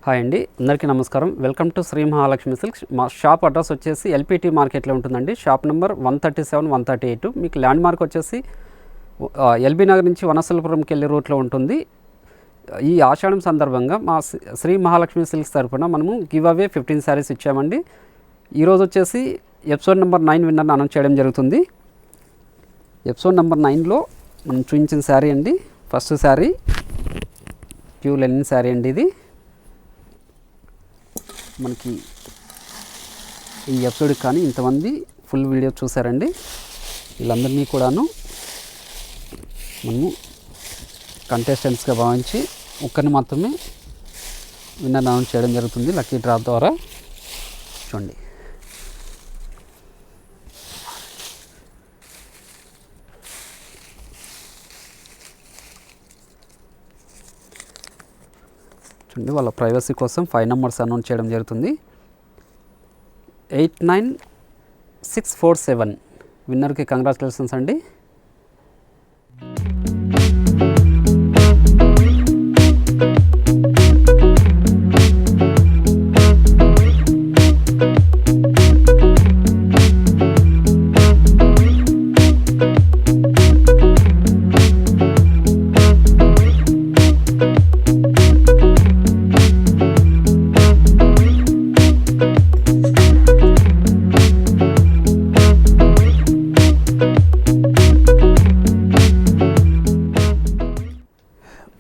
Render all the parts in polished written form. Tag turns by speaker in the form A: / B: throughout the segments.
A: Hi అండి, అందరికీ నమస్కారం. Welcome to Shri Mahalakshmi silks. మా షాప్ అడ్రస్ వచ్చేసి ఎల్పిటి మార్కెట్లో ఉంటుందండి. Shop number 137, 138. మీకు ల్యాండ్ మార్క్ వచ్చేసి ఎల్బీ నగర్ నుంచి వనస్థలపురంకి వెళ్ళే రూట్లో ఉంటుంది. ఈ ఆషాఢం సందర్భంగా మా శ్రీ మహాలక్ష్మి సిల్క్స్ తరఫున మనము గివ్ అవే 15 శారీస్ ఇచ్చామండి. ఈరోజు వచ్చేసి ఎపిసోడ్ నెంబర్ 9 విన్నర్ని అనౌన్స్ చేయడం జరుగుతుంది. ఎపిసోడ్ నెంబర్ 9లో మనం చూపించిన శారీ అండి. First sari pure linen sari అండి. ఇది మనకి ఈ ఎపిసోడ్కి కానీ ఇంతమంది ఫుల్ వీడియో చూసారండి. వీళ్ళందరినీ కూడాను మనము కంటెస్టెంట్స్గా భావించి ఒక్కరిని మాత్రమే విన్నర్ అనౌన్స్ చేయడం జరుగుతుంది లక్కీ డ్రా ద్వారా. చూడండి, వాళ్ళ ప్రైవసీ కోసం 5 నెంబర్స్ అనౌన్స్ చేయడం జరుగుతుంది. 89647 విన్నర్కి కంగ్రాచులేషన్స్ అండి.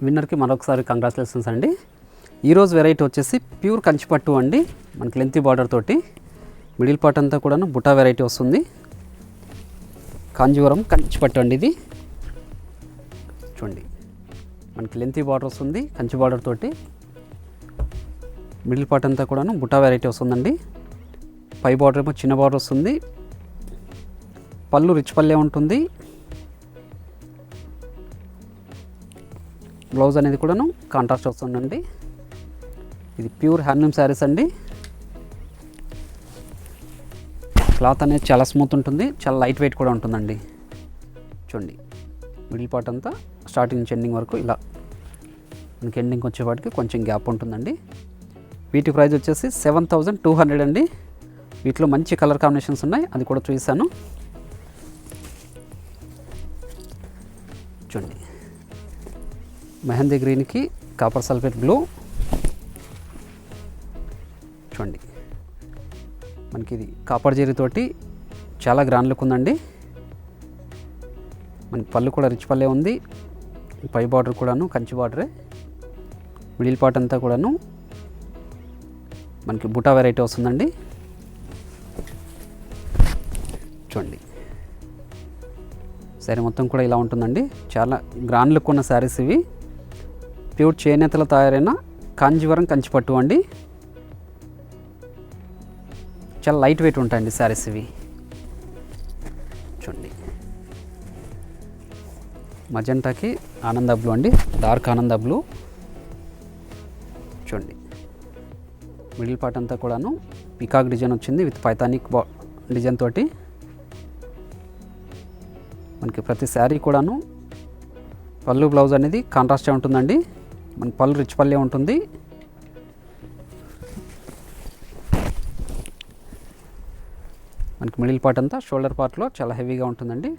A: విన్నర్కి మరొకసారి కంగ్రాచులేషన్స్ అండి. ఈరోజు వెరైటీ వచ్చేసి ప్యూర్ కంచిపట్టు అండి. మనకి లెంతీ బార్డర్ తోటి మిడిల్ పార్ట్ అంతా కూడా బుటా వెరైటీ వస్తుంది. కాంజీవరం కంచిపట్టు అండి ఇది. చూడండి, మనకి లెంతీ బార్డర్ వస్తుంది కంచి బార్డర్ తోటి. మిడిల్ పార్ట్ అంతా కూడా బుటా వెరైటీ వస్తుందండి. పై బార్డర్ ఏమో చిన్న బార్డర్ వస్తుంది. పళ్ళు రిచ్ పల్లె ఉంటుంది. బ్లౌజ్ అనేది కూడాను కాంట్రాస్ట్ వస్తుందండి. ఇది ప్యూర్ హ్యాండ్లూమ్ శారీస్ అండి. క్లాత్ అనేది చాలా స్మూత్ ఉంటుంది, చాలా లైట్ వెయిట్ కూడా ఉంటుందండి. చూడండి, మిడిల్ పార్ట్ అంతా స్టార్టింగ్ నుంచి ఎండింగ్ వరకు ఇలా మనకి ఎండింగ్ వచ్చేవాటికి కొంచెం గ్యాప్ ఉంటుందండి. వీటి ప్రైస్ వచ్చేసి 7200 అండి. వీటిలో మంచి కలర్ కాంబినేషన్స్ ఉన్నాయి, అది కూడా చూపిస్తాను. చూడండి, మెహందీ గ్రీన్కి కాపర్ సల్ఫేట్ బ్లూ. చూడండి, మనకి ఇది కాపర్ జరీతోటి చాలా గ్రాండ్ లుక్ ఉందండి. మనకి పళ్ళు కూడా రిచ్ పల్లె ఉంది. పై బార్డర్ కూడాను కంచి బార్డరే. మిడిల్ పార్ట్ అంతా కూడాను మనకి బుటా వెరైటీ వస్తుందండి. చూడండి, శారీ మొత్తం కూడా ఇలా ఉంటుందండి. చాలా గ్రాండ్ లుక్ ఉన్న శారీస్ ఇవి. ప్యూర్ చేనేతలో తయారైన కాంజీవరం కంచిపట్టు అండి. చాలా లైట్ వెయిట్ ఉంటాయండి శారీస్ ఇవి. చూడండి, మజంటాకి ఆనంద బ్లూ అండి, డార్క్ ఆనంద బ్లూ. చూడండి, మిడిల్ పార్ట్ అంతా కూడాను పికాక్ డిజైన్ వచ్చింది విత్ పైథానిక్ డిజైన్ తోటి. మనకి ప్రతి శారీ కూడాను పళ్ళు బ్లౌజ్ అనేది కాంట్రాస్టే ఉంటుందండి. మన పళ్ళు రిచ్ పల్లె ఉంటుంది. మనకి మిడిల్ పార్ట్ అంతా షోల్డర్ పార్ట్లో చాలా హెవీగా ఉంటుందండి.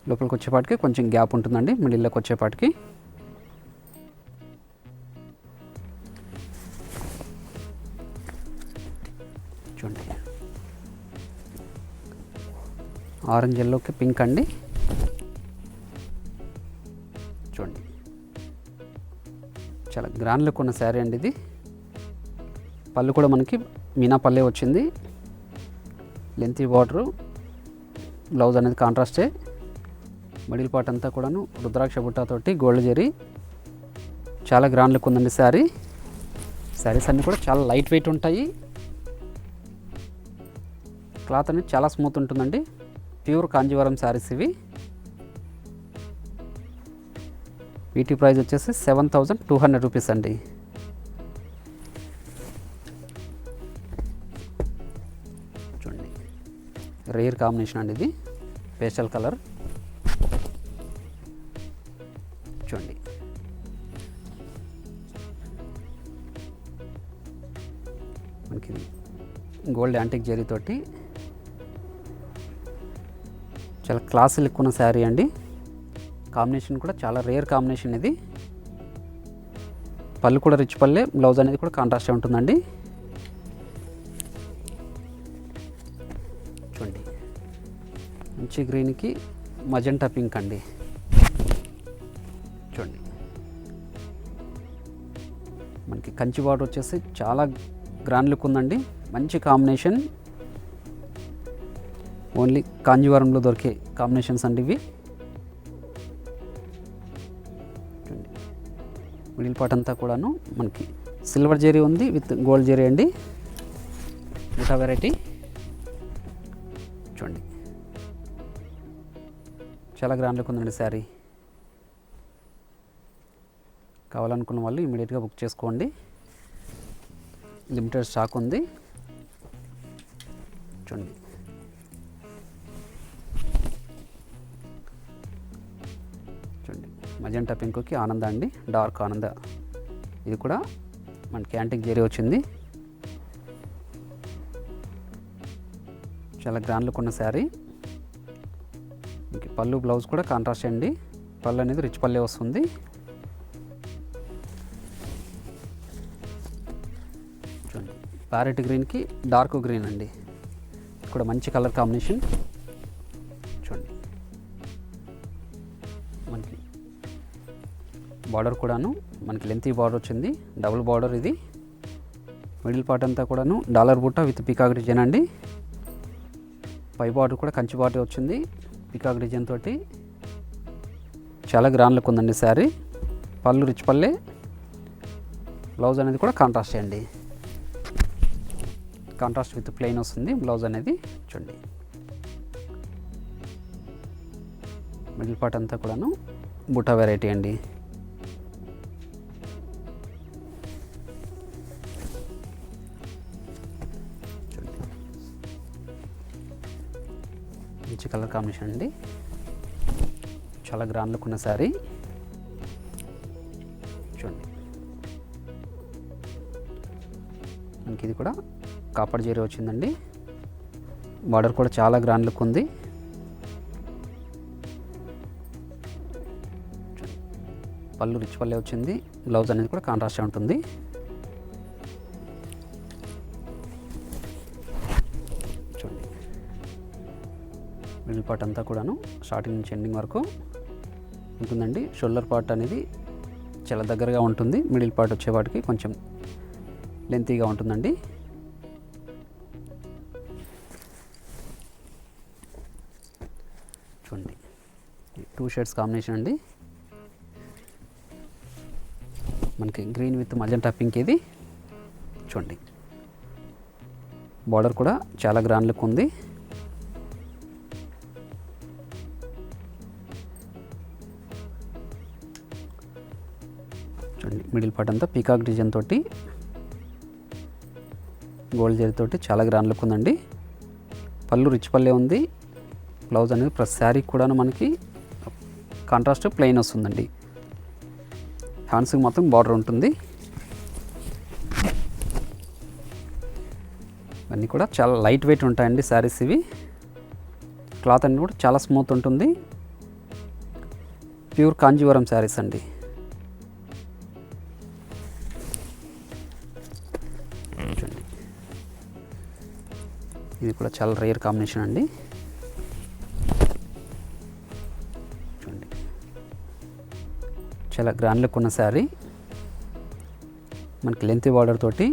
A: లోపలికి వచ్చేపాటికి కొంచెం గ్యాప్ ఉంటుందండి మిడిల్లోకి వచ్చేపాటికి. చూడండి, ఆరెంజ్ ఎల్లోకి పింక్ అండి. చూడండి, చాలా గ్రాండ్ లుక్ ఉన్న శారీ అండి ఇది. పళ్ళు కూడా మనకి మీనా పల్లె వచ్చింది. లెంతీ బార్డరు, బ్లౌజ్ అనేది కాంట్రాస్టే. మిడిల్ పార్ట్ అంతా కూడాను రుద్రాక్ష బుట్టాతోటి గోల్డ్ జరీ. చాలా గ్రాండ్ లుక్ ఉందండి శారీ. శారీస్ అన్నీ కూడా చాలా లైట్ వెయిట్ ఉంటాయి. క్లాత్ అనేది చాలా స్మూత్ ఉంటుందండి. ప్యూర్ కాంజీవరం శారీస్ ఇవి. వీటి ప్రైస్ వచ్చేసి 7200 రూపీస్ అండి. చూడండి, రేర్ కాంబినేషన్ అండి ఇది, పేస్టల్ కలర్. చూడండి, మనకి గోల్డ్ యాంటిక్ జరీ తోటి చాలా క్లాస్ లుక్ ఉన్న శారీ అండి. కాంబినేషన్ కూడా చాలా రేర్ కాంబినేషన్ ఇది. పళ్ళు కూడా రిచ్ పల్లె, బ్లౌజ్ అనేది కూడా కాంట్రాస్ట్ ఉంటుందండి. చూడండి మంచి గ్రీన్కి మజెంటా పింక్ అండి. చూడండి మనకి కంచి బార్డర్ వచ్చేసి చాలా గ్రాండ్ లుక్ ఉందండి. మంచి కాంబినేషన్, ఓన్లీ కాంజీవరంలో దొరికే కాంబినేషన్స్ అండి ఇవి. మిడిల్ పార్ట్ అంతా కూడాను మనకి సిల్వర్ జరీ ఉంది విత్ గోల్డ్ జరీ అండి. బుటా వెరైటీ చూడండి చాలా గ్రాండ్ లుక్ ఉందండి శారీ. కావాలనుకున్న వాళ్ళు ఇమీడియట్గా బుక్ చేసుకోండి, లిమిటెడ్ స్టాక్ ఉంది. చూడండి చూడండి మజెంటా పింక్కి ఆనంద అండి, డార్క్ ఆనంద. ఇది కూడా మనకి యాంటిక్ జరీ వచ్చింది. చాలా గ్రాండ్ లుక్ ఉన్న శారీ. ఇంక పళ్ళు బ్లౌజ్ కూడా కాంట్రాస్ట్ అండి. పళ్ళు అనేది రిచ్ పల్లె వస్తుంది. చూడండి ప్యారెట్ గ్రీన్కి డార్క్ గ్రీన్ అండి, కూడా మంచి కలర్ కాంబినేషన్. చూడండి మనకి బార్డర్ కూడాను మనకి లెంతీ బార్డర్ వచ్చింది, డబుల్ బార్డర్ ఇది. మిడిల్ పార్ట్ అంతా కూడాను డాలర్ బుట్ట విత్ పీకాక్ డిజైన్ అండి. పై బార్డర్ కూడా కంచి బార్డర్ వచ్చింది పీకాక్ డిజైన్ తోటి. చాలా గ్రాండ్ లుక్ ఉందండి శారీ. పళ్ళు రిచ్ పల్లె, బ్లౌజ్ అనేది కూడా కాంట్రాస్ట్ అండి. కాంట్రాస్ట్ విత్ ప్లెయిన్ వస్తుంది బ్లౌజ్ అనేది. చూడండి మిడిల్ పార్ట్ అంతా కూడాను బుటా వెరైటీ అండి. మంచి కలర్ కాంబినేషన్ అండి, చాలా గ్రాండ్ లుక్ ఉన్న శారీ. చూడండి మనకి ఇది కూడా కాపర్ జరీ వచ్చిందండి. బార్డర్ కూడా చాలా గ్రాండ్ లుక్ ఉంది. పళ్ళు రిచ్ పల్లె వచ్చింది, బ్లౌజ్ అనేది కూడా కాంట్రాస్ట్ ఉంటుంది. చూడండి మిడిల్ పార్ట్ అంతా కూడాను స్టార్టింగ్ నుంచి ఎండింగ్ వరకు ఉంటుందండి. షోల్డర్ పార్ట్ అనేది చాలా దగ్గరగా ఉంటుంది. మిడిల్ పార్ట్ వచ్చేవాటికి కొంచెం లెంతీగా ఉంటుందండి. చూడండి 2 షేడ్స్ కాంబినేషన్ అండి. మనకి గ్రీన్ విత్ మజెంటా పింక్ ఇది. చూడండి బార్డర్ కూడా చాలా గ్రాండ్ లుక్ ఉంది. చూడండి మిడిల్ పార్ట్ అంతా పీకాక్ డిజైన్ తోటి గోల్డ్ జరీ తోటి చాలా గ్రాండ్ లుక్ ఉందండి. పళ్ళు రిచ్ పల్లె ఉంది. బ్లౌజ్ అనేది ప్రతి శారీ కూడా మనకి కాంట్రాస్ట్ ప్లెయిన్ వస్తుందండి. హ్యాండ్స్కి మొత్తం బార్డర్ ఉంటుంది. ఇవన్నీ కూడా చాలా లైట్ వెయిట్ ఉంటాయండి శారీస్ ఇవి. క్లాత్ అనేది కూడా చాలా స్మూత్ ఉంటుంది. ప్యూర్ కాంజీవరం శారీస్ అండి. చూడండి ఇది కూడా చాలా రేర్ కాంబినేషన్ అండి. చూడండి చాలా గ్రాండ్ లుక్ ఉన్న శారీ. మనకి లెంతీ బార్డర్ తోటి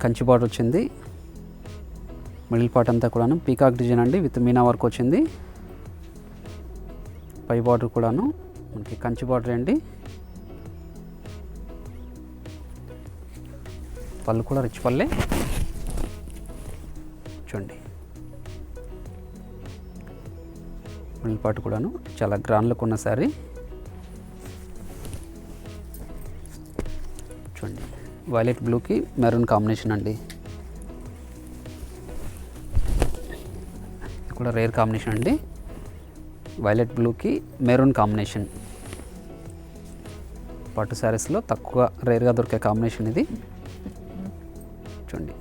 A: కంచి బార్డర్ వచ్చింది. మిడిల్ పార్ట్ అంతా కూడాను పీకాక్ డిజైన్ అండి విత్ మీనా వర్క్ వచ్చింది. పై బార్డర్ కూడాను మనకి కంచి బార్డర్ అండి. పళ్ళు కూడా రిచ్ పల్లె. చూడండి మిడిల్ పార్ట్ కూడాను చాలా గ్రాండ్ లుక్ ఉన్న శారీ. చూడండి వైలెట్ బ్లూకి మెరూన్ కాంబినేషన్ అండి. ఇది కూడా రేర్ కాంబినేషన్ అండి. వైలెట్ బ్లూకి మెరూన్ కాంబినేషన్. పట్టు శారీస్లో తక్కువ రేర్గా దొరికే కాంబినేషన్ ఇది. చూడండి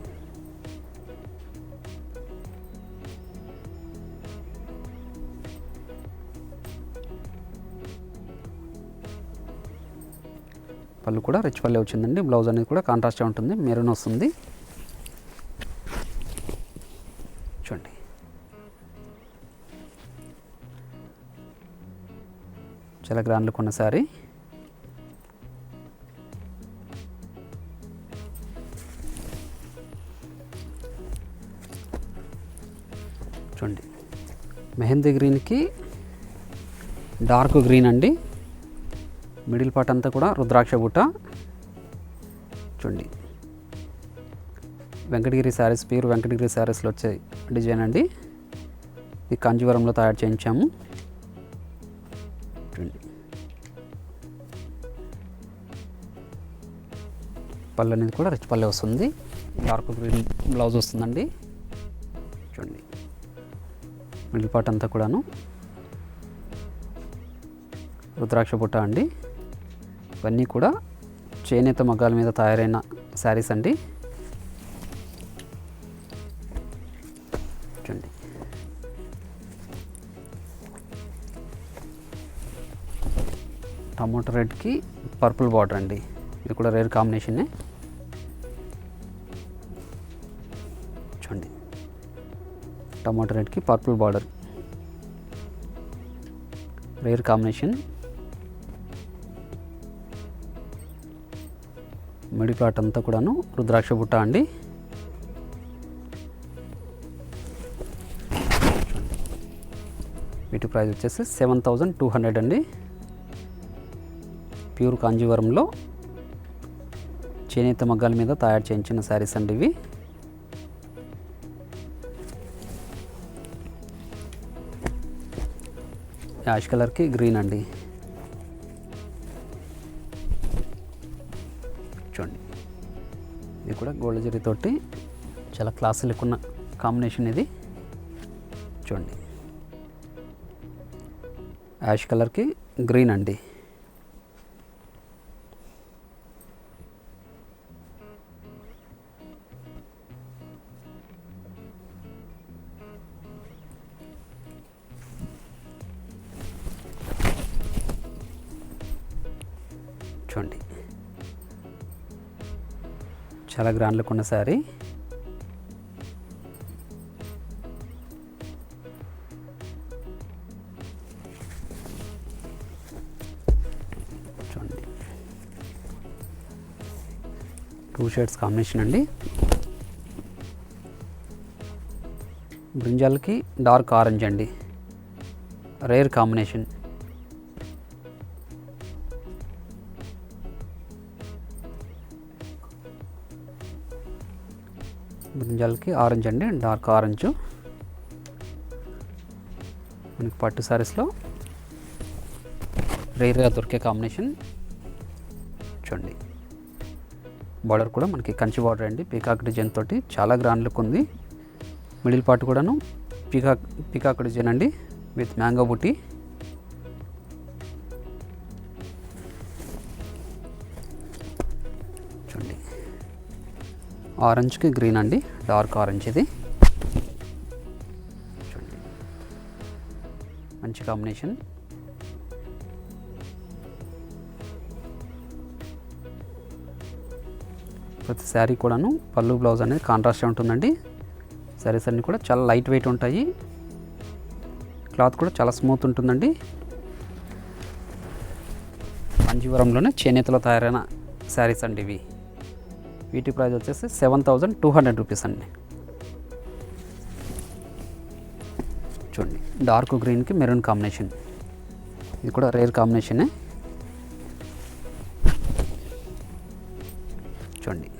A: పళ్ళు కూడా రిచ్ పల్లె వచ్చిందండి. బ్లౌజ్ అనేది కూడా కాంట్రాస్ట్గా ఉంటుంది, మెరూన్ వస్తుంది. చూడండి చాలా గ్రాండ్ లుక్ ఉన్న శారీ. చూడండి మెహందీ గ్రీన్కి డార్క్ గ్రీన్ అండి. మిడిల్ పార్ట్ అంతా కూడా రుద్రాక్ష బుట్ట. చూడండి వెంకటగిరి శారీస్, ప్యూర్ వెంకటగిరి శారీస్లో వచ్చే డిజైన్ అండి. ఇది కాంజీవరంలో తయారు చేయించాము. చూడండి పళ్ళు అనేది కూడా రిచ్ పల్లె వస్తుంది. డార్క్ గ్రీన్ బ్లౌజ్ వస్తుందండి. చూడండి మిడిల్ పార్ట్ అంతా కూడాను రుద్రాక్ష బుట్ట అండి. ఇవన్నీ కూడా చేనేత మగ్గాల మీద తయారైన శారీస్ అండి. చూడండి టమోటా రెడ్కి పర్పుల్ బార్డర్ అండి. ఇది కూడా రేర్ కాంబినేషనే. చూడండి టమాటో రెడ్కి purple border, rare combination. Middle part అంతా కూడాను రుద్రాక్ష బుట్ట అండి. వీటి ప్రైస్ వచ్చేసి 7200 అండి. ప్యూర్ కాంజీవరంలో చేనేత మగ్గాల మీద తయారు చేయించిన శారీస్ అండి ఇవి. యాష్ కలర్కి గ్రీన్ అండి. చూడండి ఇది కూడా గోల్డ్ జరీ తోటి చాలా క్లాస్ లుక్ ఉన్న కాంబినేషన్ ఇది. చూడండి యాష్ కలర్కి గ్రీన్ అండి. చూడండి చాలా గ్రాండ్ లుక్ ఉన్న శారీ. చూడండి 2 షేడ్స్ కాంబినేషన్ అండి. బ్రింజాల్కి డార్క్ ఆరెంజ్ అండి, రేర్ కాంబినేషన్. బ్రింజాల్కి ఆరెంజ్ అండి, డార్క్ ఆరెంజ్. మనకి పట్టు శారీస్లో రేర్గా దొరికే కాంబినేషన్. చూడండి బార్డర్ కూడా మనకి కంచి బార్డర్ అండి, పీకాక్ డిజైన్ తోటి చాలా గ్రాండ్ లుక్ ఉంది. మిడిల్ పార్ట్ కూడాను పీకాక్ డిజైన్ అండి విత్ మ్యాంగో బుట్టి. చూడండి ఆరెంజ్కి గ్రీన్ అండి, డార్క్ ఆరెంజ్ ఇది. చూడండి మంచి కాంబినేషన్. ప్రతి శారీ కూడాను పళ్ళు బ్లౌజ్ అనేది కాంట్రాస్ట్ ఉంటుందండి. శారీస్ అన్నీ కూడా చాలా లైట్ వెయిట్ ఉంటాయి. క్లాత్ కూడా చాలా స్మూత్ ఉంటుందండి. కాంజీవరంలోనే చేనేతలో తయారైన శారీస్ అండి ఇవి. వీటి ప్రైస్ వచ్చేసి 7200 రూపీస్ అండి. చూడండి డార్క్ గ్రీన్కి మెరూన్ కాంబినేషన్, ఇది కూడా రేర్ కాంబినేషనే. చూడండి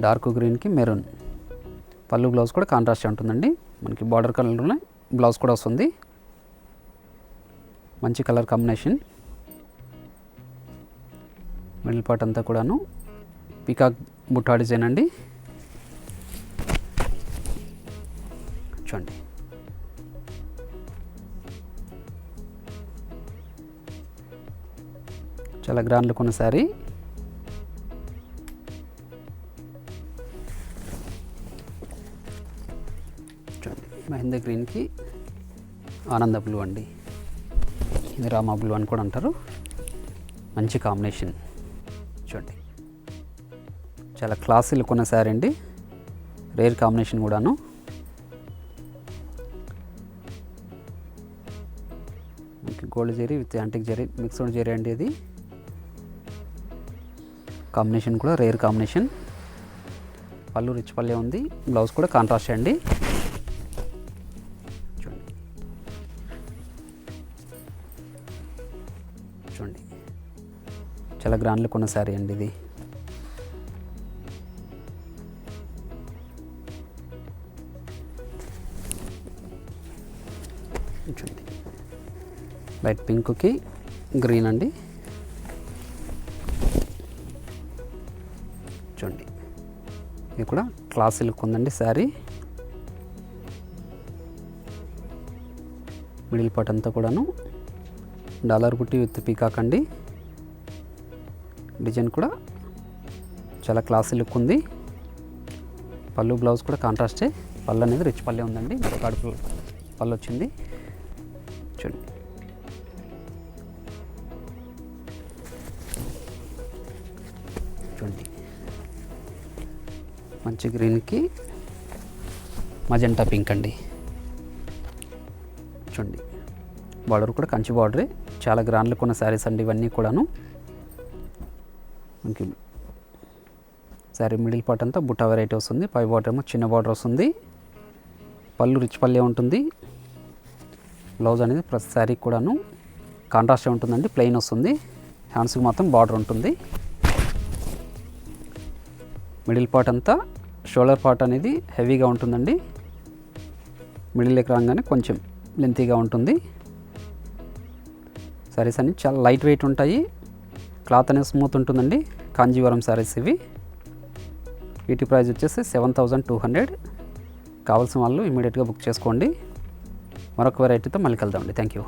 A: డార్క్ గ్రీన్కి మెరూన్, పళ్ళు బ్లౌజ్ కూడా కాంట్రాస్ట్ ఉంటుందండి. మనకి బార్డర్ కలర్లోనే బ్లౌజ్ కూడా వస్తుంది. మంచి కలర్ కాంబినేషన్. మిడిల్ పార్ట్ అంతా కూడాను పీకాక్ బుట్టా డిజైన్ అండి. చూడండి చాలా గ్రాండ్ లుక్ ఉన్న శారీ. చూడండి మెహందీ గ్రీన్కి ఆనంద బ్లూ అండి, ఇది రామా బ్లూ అని కూడా అంటారు. మంచి కాంబినేషన్. చాలా క్లాసీ లుక్ ఉన్న శారీ అండి, రేర్ కాంబినేషన్ కూడాను. Gold zari with antique zari mixed zari అండి. ఇది కాంబినేషన్ కూడా రేర్ కాంబినేషన్. పళ్ళు రిచ్ పల్లె ఉంది, బ్లౌజ్ కూడా కాంట్రాస్ట్ అండి. చూడండి చూడండి చాలా గ్రాండ్ లుక్ ఉన్న శారీ అండి ఇది. చూడండి లైట్ పింక్కి గ్రీన్ అండి. చూడండి ఇది కూడా క్లాసీ లుక్ ఉందండి శారీ. మిడిల్ పార్ట్ అంతా కూడాను డాలర్ బుట్టి విత్ పీకాక్ అండి. డిజైన్ కూడా చాలా క్లాసీ లుక్ ఉంది. పళ్ళు బ్లౌజ్ కూడా కాంట్రాస్టే. పళ్ళు అనేది రిచ్ పల్లె ఉందండి, ఒక అడుపు పళ్ళు వచ్చింది. చూడండి చూడండి మంచి గ్రీన్కి మజెంటా పింక్ అండి. చూడండి బార్డర్ కూడా కంచి బార్డరే. చాలా గ్రాండ్ లుక్ ఉన్న శారీస్ అండి ఇవన్నీ కూడాను. మనకి శారీ మిడిల్ పార్ట్ అంతా బుట్టా వెరైటీ వస్తుంది, పై బార్డర్ ఏమో చిన్న బార్డర్ వస్తుంది. పళ్ళు రిచ్ పల్లె ఉంటుంది. బ్లౌజ్ అనేది ప్రతి శారీ కూడాను కాంట్రాస్ట్ ఉంటుందండి, ప్లెయిన్ వస్తుంది. హ్యాండ్స్కి మాత్రం బార్డర్ ఉంటుంది. మిడిల్ పార్ట్ అంతా షోల్డర్ పార్ట్ అనేది హెవీగా ఉంటుందండి. మిడిల్కి రాగానే కొంచెం లెంతీగా ఉంటుంది. శారీస్ అన్ని చాలా లైట్ వెయిట్ ఉంటాయి. క్లాత్ అనేది స్మూత్ ఉంటుందండి. కాంజీవరం శారీస్ ఇవి. వీటి ప్రైస్ వచ్చేసి 7200. కావాల్సిన వాళ్ళు ఇమీడియట్గా బుక్ చేసుకోండి. మరొక వెరైటీతో మళ్ళీ కలుద్దామండి. Thank you.